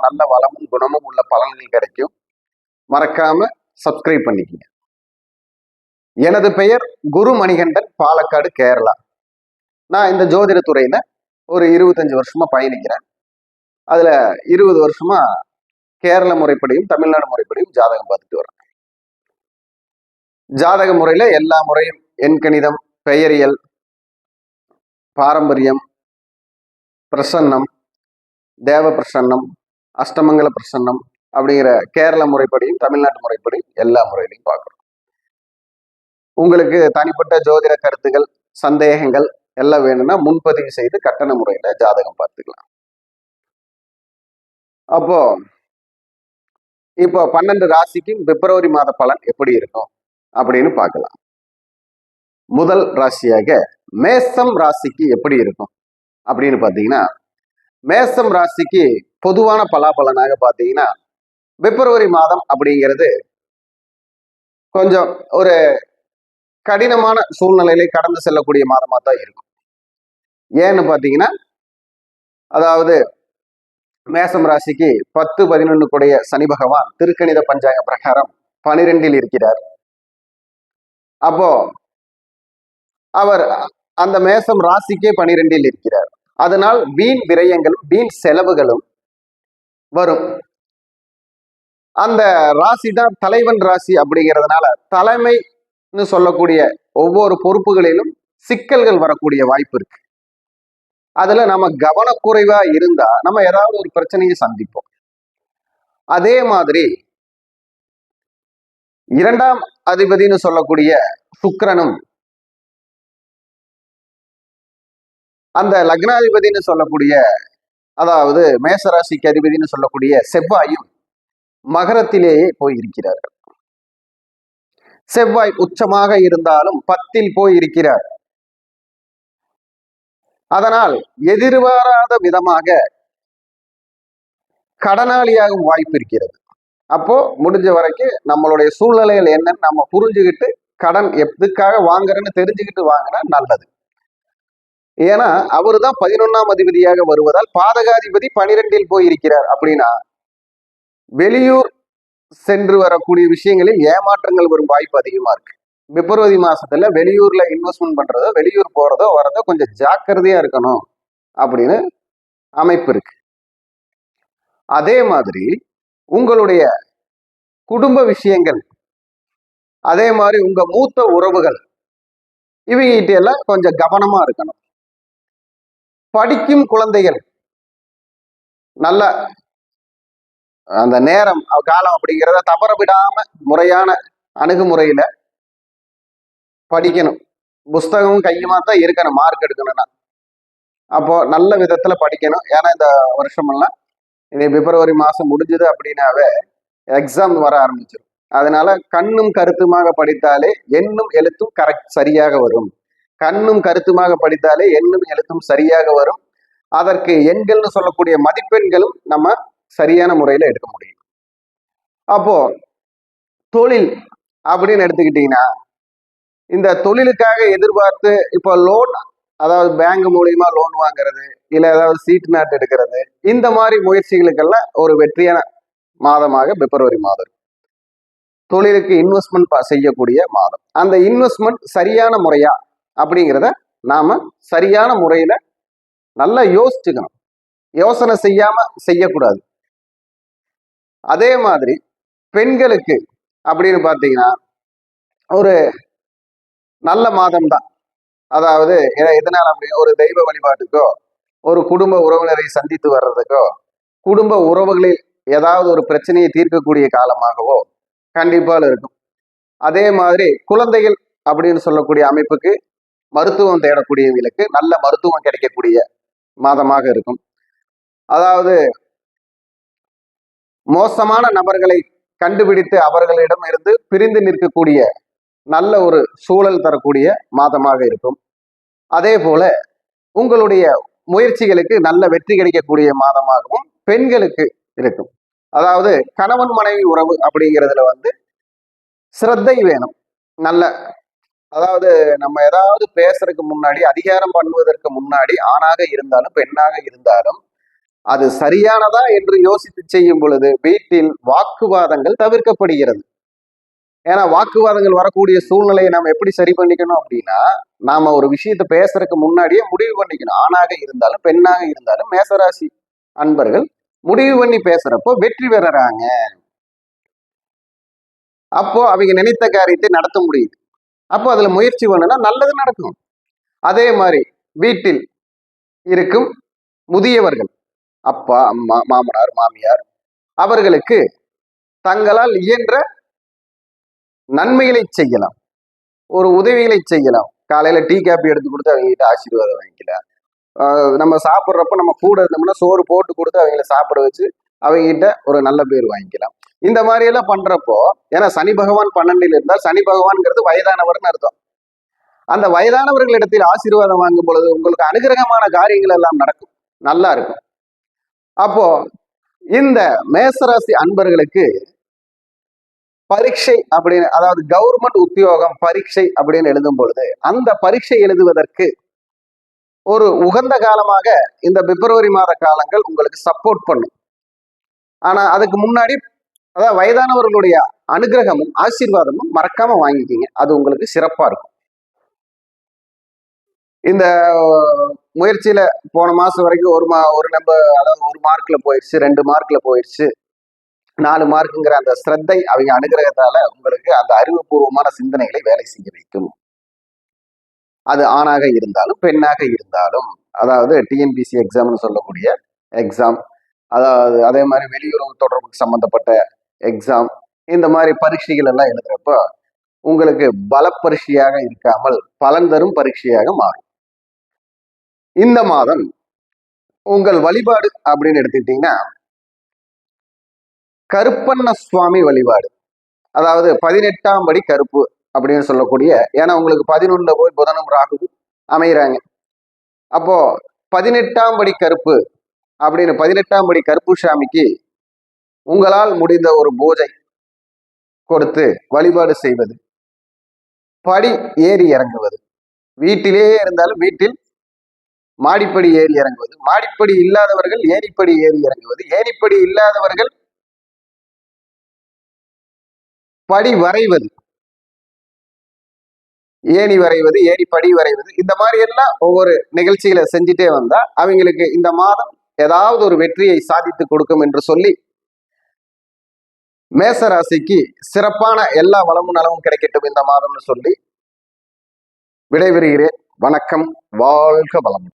நல்ல வளமும் குணமும் உள்ள பலன்கள் கிடைக்கும். மறக்காம சப்ஸ்கிரைப் பண்ணிக்கங்க. எனது பெயர் குரு மணிகண்டன், பாலக்காடு, கேரளா. நான் இந்த ஜோதிட துறையில ஒரு 25 வருஷமா பயணிக்கிறேன். அதுல 20 வருஷமா கேரள முறைப்படியும் தமிழ்நாடு முறைப்படியும் ஜாதகம் பார்த்துட்டு வரேன். ஜாதக முறையில எல்லா முறையும் எண்கணிதம், பெயரியல், பாரம்பரியம், பிரசன்னம், தேவ பிரசன்னம், அஷ்டமங்கல பிரசன்னம் அப்படிங்கிற கேரள முறைப்படியும் தமிழ்நாட்டு முறைப்படியும் எல்லா முறையிலையும் பார்க்குறோம். உங்களுக்கு தனிப்பட்ட ஜோதிட கருத்துகள், சந்தேகங்கள் எல்லாம் வேணும்னா முன்பதிவு செய்து கட்டண முறையில ஜாதகம் பார்த்துக்கலாம். அப்போ இப்போ 12 ராசிக்கும் பிப்ரவரி மாத பலன் எப்படி இருக்கும் அப்படின்னு பார்க்கலாம். முதல் ராசியாக மேசம் ராசிக்கு எப்படி இருக்கும் அப்படின்னு பார்த்தீங்கன்னா, மேசம் ராசிக்கு பொதுவான பலாபலனாக பார்த்தீங்கன்னா, பிப்ரவரி மாதம் அப்படிங்கிறது கொஞ்சம் ஒரு கடினமான சூழ்நிலையில கடந்து செல்லக்கூடிய மாதமா தான் இருக்கும். ஏன்னு பார்த்தீங்கன்னா, அதாவது மேசம் ராசிக்கு 10-11 கூடிய சனி பகவான் திருக்கணித பஞ்சாங்க பிரகாரம் 12 இருக்கிறார். அப்போ அவர் அந்த மேசம் ராசிக்கே 12 இருக்கிறார். அதனால் வீண் விரயங்களும் வீண் செலவுகளும் வரும். அந்த ராசி தான் தலைவன் ராசி அப்படிங்கிறதுனால தலைமைன்னு சொல்லக்கூடிய ஒவ்வொரு பொறுப்புகளிலும் சிக்கல்கள் வரக்கூடிய வாய்ப்பு இருக்கு. அதுல நம்ம கவனக்குறைவா இருந்தா நம்ம ஏதாவது ஒரு பிரச்சனையை சந்திப்போம். அதே மாதிரி 2ஆம் அதிபதினு சொல்லக்கூடிய சுக்கிரனும் அந்த லக்னாதிபதினு சொல்லக்கூடிய, அதாவது மேசராசிக்கு அதிபதினு சொல்லக்கூடிய செவ்வாயும் மகரத்திலேயே போய் இருக்கிறார்கள். செவ்வாய் உச்சமாக இருந்தாலும் 10ல் போய் இருக்கிறார். அதனால் எதிர்பாராத விதமாக கடனாளியாகும் வாய்ப்பு இருக்கிறது. அப்போ முடிஞ்ச வரைக்கும் நம்மளுடைய சூழ்நிலைகள் என்னன்னு நம்ம புரிஞ்சுக்கிட்டு கடன் எதுக்காக வாங்குறேன்னு தெரிஞ்சுக்கிட்டு வாங்கினா நல்லது. ஏன்னா அவரு தான் 11ஆம் அதிபதியாக வருவதால் பாதகாதிபதி 12ல் போய் இருக்கிறார். அப்படின்னா வெளியூர் சென்று வரக்கூடிய விஷயங்களில் ஏமாற்றங்கள் வரும் வாய்ப்பு அதிகமா இருக்கு. பிப்ரவரி மாசத்துல வெளியூர்ல இன்வெஸ்ட்மெண்ட் பண்றதோ வெளியூர் போறதோ வரதோ கொஞ்சம் ஜாக்கிரதையா இருக்கணும் அப்படின்னு அமைப்பு இருக்கு. அதே மாதிரி உங்களுடைய குடும்ப விஷயங்கள், அதே மாதிரி உங்க மூத்த உறவுகள், இவங்கிட்ட எல்லாம் கொஞ்சம் கவனமா இருக்கணும். படிக்கும் குழந்தைகள் நல்ல அந்த நேரம் காலம் அப்படிங்கிறத தவற விடாம முறையான அணுகுமுறையில படிக்கணும். புஸ்தகமும் கையுமா தான் இருக்கணும் மார்க் எடுக்கணும்னா. அப்போ நல்ல விதத்துல படிக்கணும். ஏன்னா இந்த வருஷமெல்லாம் இனி பிப்ரவரி மாசம் முடிஞ்சது அப்படின்னாவே எக்ஸாம் வர ஆரம்பிச்சிடும். அதனால கண்ணும் கருத்துமாக படித்தாலே எண்ணும் எழுத்தும் சரியாக வரும். கண்ணும் கருத்துமாக படித்தாலே எண்ணும் எழுத்தும் சரியாக வரும். அதற்கு எண்கள்னு சொல்லக்கூடிய மதிப்பெண்களும் நம்ம சரியான முறையில எடுக்க முடியும். அப்போ தொழில் அப்படின்னு எடுத்துக்கிட்டீங்கன்னா, இந்த தொழிலுக்காக எதிர்பார்த்து இப்போ லோன், அதாவது பேங்க் மூலியமா லோன் வாங்குறது, இல்ல ஏதாவது சீட் நாட்டு எடுக்கிறது, இந்த மாதிரி முயற்சிகளுக்கெல்லாம் ஒரு வெற்றியான மாதமாக பிப்ரவரி மாதம். தொழிலுக்கு இன்வெஸ்ட்மெண்ட் செய்யக்கூடிய மாதம். அந்த இன்வெஸ்ட்மெண்ட் சரியான முறையா அப்படிங்கிறத நாம சரியான முறையில நல்லா யோசிச்சுக்கணும். யோசனை செய்யாம செய்யக்கூடாது. அதே மாதிரி பெண்களுக்கு அப்படின்னு பார்த்தீங்கன்னா ஒரு நல்ல மாதம் தான். அதாவது எதனால அப்படி ஒரு தெய்வ வழிபாட்டுக்கோ, ஒரு குடும்ப உறவினரை சந்தித்து வர்றதுக்கோ, குடும்ப உறவுகளில் ஏதாவது ஒரு பிரச்சனையை தீர்க்கக்கூடிய காலமாகவோ கண்டிப்பாக இருக்கும். அதே மாதிரி குழந்தைகள் அப்படின்னு சொல்லக்கூடிய அமைப்புக்கு மருத்துவம் தேடக்கூடியவர்களுக்கு நல்ல மருத்துவம் கிடைக்கக்கூடிய மாதமாக இருக்கும். அதாவது மோசமான நபர்களை கண்டுபிடித்து அவர்களிடம் இருந்து பிரிந்து நிற்கக்கூடிய நல்ல ஒரு சூழல் தரக்கூடிய மாதமாக இருக்கும். அதே போல உங்களுடைய முயற்சிகளுக்கு நல்ல வெற்றி கிடைக்கக்கூடிய மாதமாகவும் பெண்களுக்கு இருக்கும். அதாவது கணவன் மனைவி உறவு அப்படிங்கிறதுல சிரத்தை வேணும். நல்ல, அதாவது நம்ம ஏதாவது பேசுறதுக்கு முன்னாடி, அதிகாரம் பண்ணுவதற்கு முன்னாடி, ஆணாக இருந்தாலும் பெண்ணாக இருந்தாலும் அது சரியானதா என்று யோசித்து செய்யும் பொழுது வீட்டில் வாக்குவாதங்கள் தவிர்க்கப்படுகிறது. ஏன்னா வாக்குவாதங்கள் வரக்கூடிய சூழ்நிலையை நம்ம எப்படி சரி பண்ணிக்கணும் அப்படின்னா, நாம ஒரு விஷயத்த பேசுறதுக்கு முன்னாடியே முடிவு பண்ணிக்கணும். ஆணாக இருந்தாலும் பெண்ணாக இருந்தாலும் மேசராசி அன்பர்கள் முடிவு பண்ணி பேசுறப்போ வெற்றி பெறறாங்க. அப்போ அவங்க நினைத்த காரியத்தை நடத்த முடியுது. அப்போ அதுல முயற்சி பண்ணுனா நல்லது நடக்கும். அதே மாதிரி வீட்டில் இருக்கும் முதியவர்கள், அப்பா அம்மா மாமனார் மாமியார், அவர்களுக்கு தங்களால் இயன்ற நன்மைகளை செய்யலாம், ஒரு உதவிகளை செய்யலாம். காலையில டீ காப்பி எடுத்து கொடுத்து அவங்க கிட்ட ஆசீர்வாதம் வாங்கிக்கலாம். நம்ம சாப்பிட்றப்ப நம்ம கூட இருந்தோம்னா சோறு போட்டு கொடுத்து அவங்கள சாப்பிட வச்சு அவங்க கிட்ட ஒரு நல்ல பேர் வாங்கிக்கலாம். இந்த மாதிரி எல்லாம் பண்றப்போ, ஏன்னா சனி பகவான் 12ல் இருந்தால் சனி பகவான்ங்கிறது வயதானவர்னு அர்த்தம். அந்த வயதானவர்களிடத்தில் ஆசீர்வாதம் வாங்கும் பொழுது உங்களுக்கு அனுகிரகமான காரியங்கள் எல்லாம் நடக்கும், நல்லா இருக்கும். அப்போ இந்த மேசராசி அன்பர்களுக்கு பரீட்சை அப்படின்னு, அதாவது கவர்மெண்ட் உத்தியோகம் பரீட்சை அப்படின்னு எழுதும் பொழுது அந்த பரீட்சை எழுதுவதற்கு ஒரு உகந்த காலமாக இந்த பிப்ரவரி மாத காலங்கள் உங்களுக்கு சப்போர்ட் பண்ணும். ஆனா அதுக்கு முன்னாடி அதாவது வயதானவர்களுடைய அனுகிரகமும் ஆசீர்வாதமும் மறக்காம வாங்கிக்கிங்க, அது உங்களுக்கு சிறப்பா இருக்கும். இந்த முயற்சியில போன மாசம் வரைக்கும் ஒரு நம்பர், அதாவது 1 மார்க்ல போயிடுச்சு, 2 மார்க்ல போயிடுச்சு, 4 மார்க்குங்கிற அந்த ஸ்ரத்தை அவங்க அனுகிரகத்தால உங்களுக்கு அந்த அறிவுபூர்வமான சிந்தனைகளை வேலை செய்ய வைக்கும். அது ஆணாக இருந்தாலும் பெண்ணாக இருந்தாலும், அதாவது டிஎன்பிசி எக்ஸாம்னு சொல்லக்கூடிய எக்ஸாம், அதாவது அதே மாதிரி வெளியுறவு தொடர்புக்கு சம்பந்தப்பட்ட எக்ஸாம், இந்த மாதிரி பரீட்சைகள் எல்லாம் எழுதுறப்போ உங்களுக்கு பல பரீட்சையாக இருக்காமல் பலன் தரும் பரீட்சையாக மாறும். இந்த மாதம் உங்கள் வழிபாடு அப்படின்னு எடுத்துக்கிட்டீங்கன்னா கருப்பண்ண சுவாமி வழிபாடு, அதாவது 18ஆம் படி கருப்பு அப்படின்னு சொல்லக்கூடிய, ஏன்னா உங்களுக்கு 11ல போய் புதனும் ராகுவும் அமைகிறாங்க. அப்போ 18ஆம் படி கருப்பு அப்படின்னு 18ஆம் படி கருப்பு சாமிக்கு உங்களால் முடிந்த ஒரு பூஜை கொடுத்து வழிபாடு செய்வது, படி ஏறி இறங்குவது, வீட்டிலேயே இருந்தாலும் வீட்டில் மாடிப்படி ஏறி இறங்குவது, மாடிப்படி இல்லாதவர்கள் ஏணிப்படி ஏறி இறங்குவது, ஏணிப்படி இல்லாதவர்கள் படி வரைவது, ஏணி வரைவது, ஏணி படி வரைவது, இந்த மாதிரி எல்லாம் ஒவ்வொரு நிகழ்ச்சிகளை செஞ்சுட்டே வந்தா அவங்களுக்கு இந்த மாதம் ஏதாவது ஒரு வெற்றியை சாதித்து கொடுக்கும் என்று சொல்லி மேசராசிக்கு சிறப்பான எல்லா வளமும் நலமும் கிடைக்கட்டும் இந்த மாதம்னு சொல்லி விடைபெறுகிறேன். வணக்கம், வாழ்க வளம்.